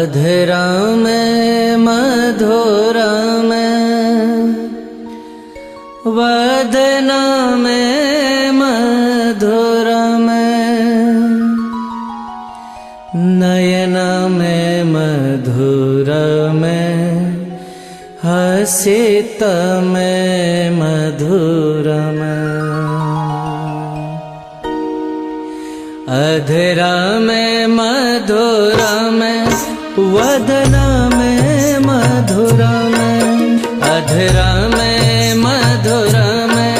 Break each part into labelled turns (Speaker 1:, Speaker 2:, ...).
Speaker 1: अधरा में मधुरा में वदना में मधुरा में नयना में मधुरा में हसित में मधुरा में अधरा में मधुरा में वदना में मधुरा में अधरा में मधुरा में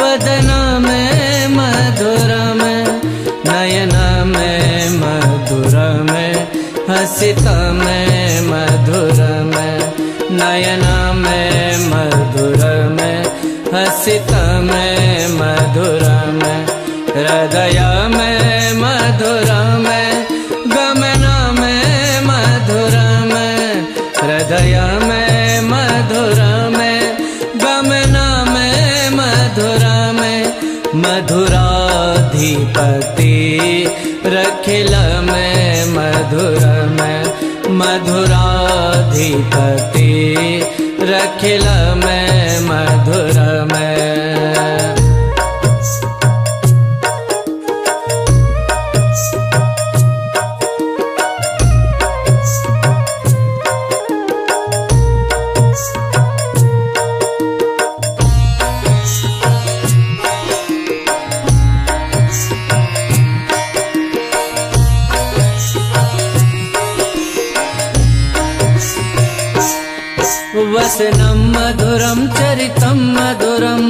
Speaker 1: वदना में मधुरा में नयना में मधुरा में हसिता में मधुरा में नयना में मधुरा में हसिता में मधुरा में हृदय में मधुरा में गमना में मधुरा में हृदय में मधुरा में गमना में मधुरा में मधुराधिपति रखिल में मधुरा में मधुराधिपति रखिल में मधुरा में वसनं मधुरं चरितं मधुरं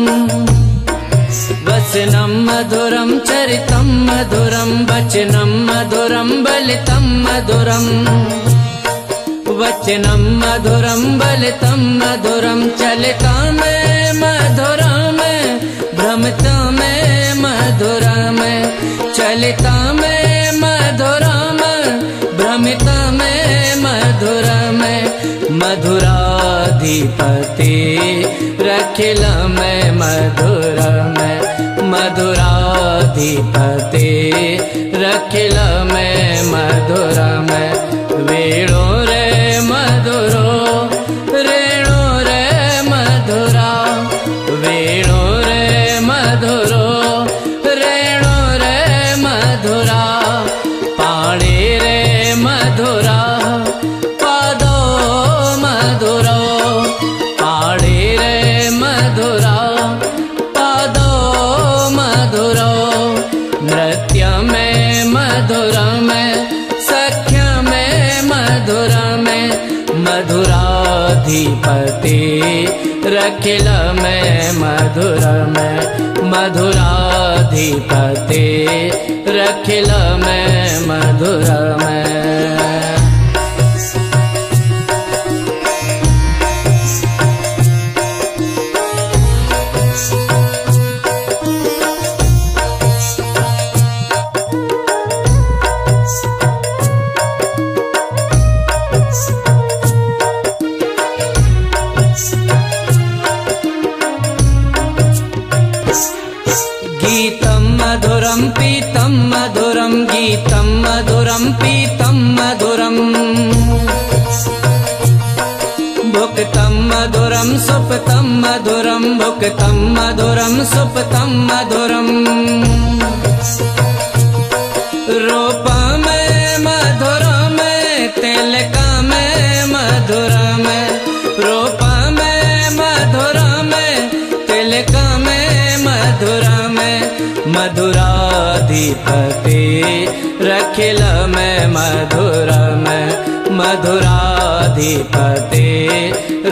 Speaker 1: वसनं मधुरं चरितं मधुरं वचनं मधुरं बलितं मधुरं वचनं मधुरं बलितं मधुरं चलिता में मधुरा में भ्रमता में मधुरा में चलिता में मधुरा में भ्रमिता में मधुरा में मधुराधिपति रखिल में मधुरा में मधुराधिपति रखिल में मधुरा में वेणु रे मधुरो रेणु रे मधुरा वेणु रे मधुरो रेणु रे मधुरा पाणी रे मधुरा पादो मधुरो पाणी रे मधुरा पादो मधुरो नृत्य में मधुरा में सख्य में मधुरा में मधुराधिपति रखिल में मधुरा में मधुराधिपति रखिल में मधुरा में गीतं मधुरं पीतं मधुरं गीतं मधुरं पीतं मधुरं भुक्तं मधुरं सुप्तं मधुरं भुक्तं मधुरं सुप्तं मधुरं रूप में मधुरा में तिलका में मधुरा में रूप में मधुरा में तिलका में मधुरा में मधुराधिपति रखिल में मधुरा में मधुराधिपति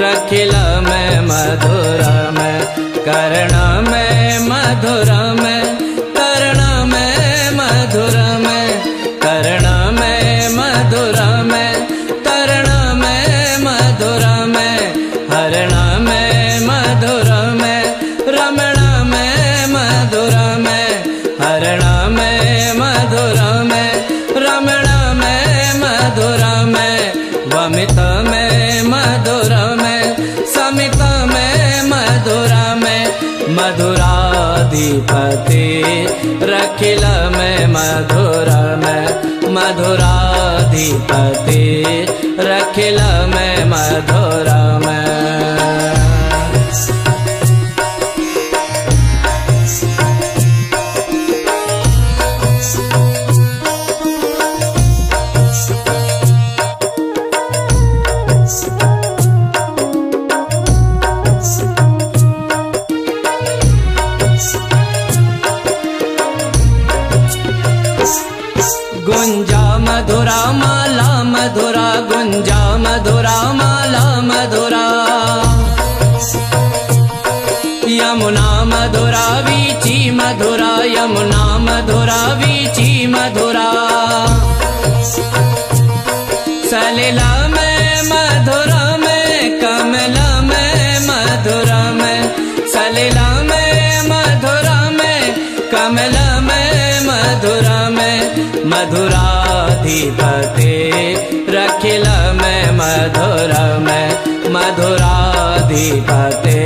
Speaker 1: रखिल में मधुरा में कर्ण में मधुरा में कर्ण में मधुरा में कर्ण में मधुरा में कर्ण में मधुरा में हरण में मधुरा में रमण में मधुरा में हरण में मधुरा में रमण में मधुरा में वमित में मधुरा में समित में मधुरा में मधुराधिपति रखिल में मधुरा में मधुराधिपति रखिल मैं मधुरा में। गुंजा मधुरा माला मधुरा, गुंजा मधुरा माला मधुरा, यमुना मधुरा वीची मधुरा, यमुना मधुरा वीची मधुरा, सलिला में मधुरा में, कमला में मधुरा में, सलिला में मधुरा में, कमला में मधुरा में, मधुराधिपति रखिल मैं मधुरा में, मधुराधिपति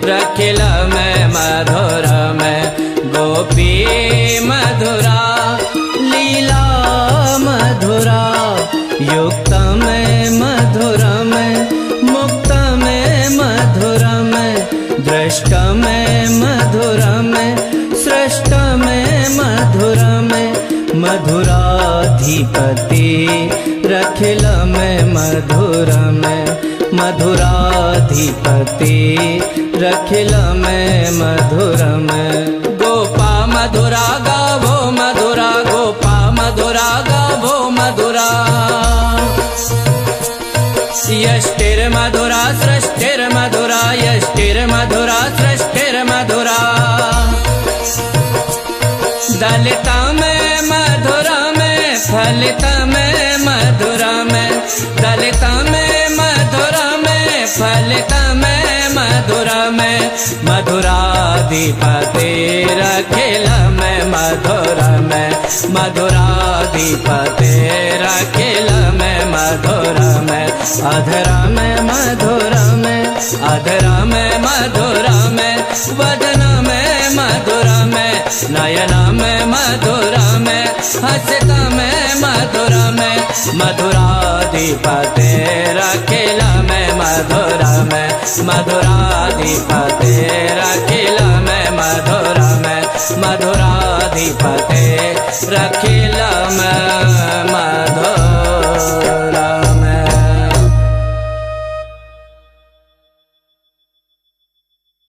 Speaker 1: रखिल मैं मधुरा में। गोपी मधुरा लीला मधुरा, युक्त में मधुरा में, मुक्त में मधुरा में, दृष्ट में मधुरा में, सृष्ट में मधुरा में, मधुराधिपति रखिल मैं मधुरा में, मधुराधिपति रखिल मैं मधुरा में। गोपा मधुरा गावो मधुरा, गोपा मधुरा गावो मधुरा, यष्टिर मधुरा सृष्टिर मधुरा, यष्टिर मधुरा सृष्टिर मधुरा, दलिता में मधुरा में, फलिता में मधुरा में, दलिता में मधुरा में, फलिता में मधुरा में, मधुराधिपति रखिल मैं मधुरा में, मधुराधिपति रखिल मैं मधुरा में। अधरा में मधुरा में, अधरा में मधुरा में, वदना में मधुरा में, नयना में मधुरा में, हसता में मधुरा में, मधुराधिपति रखिल मैं मधुरा में, मधुराधिपति रखिल मैं मधुरा में, मधुराधिपति रखिल मैं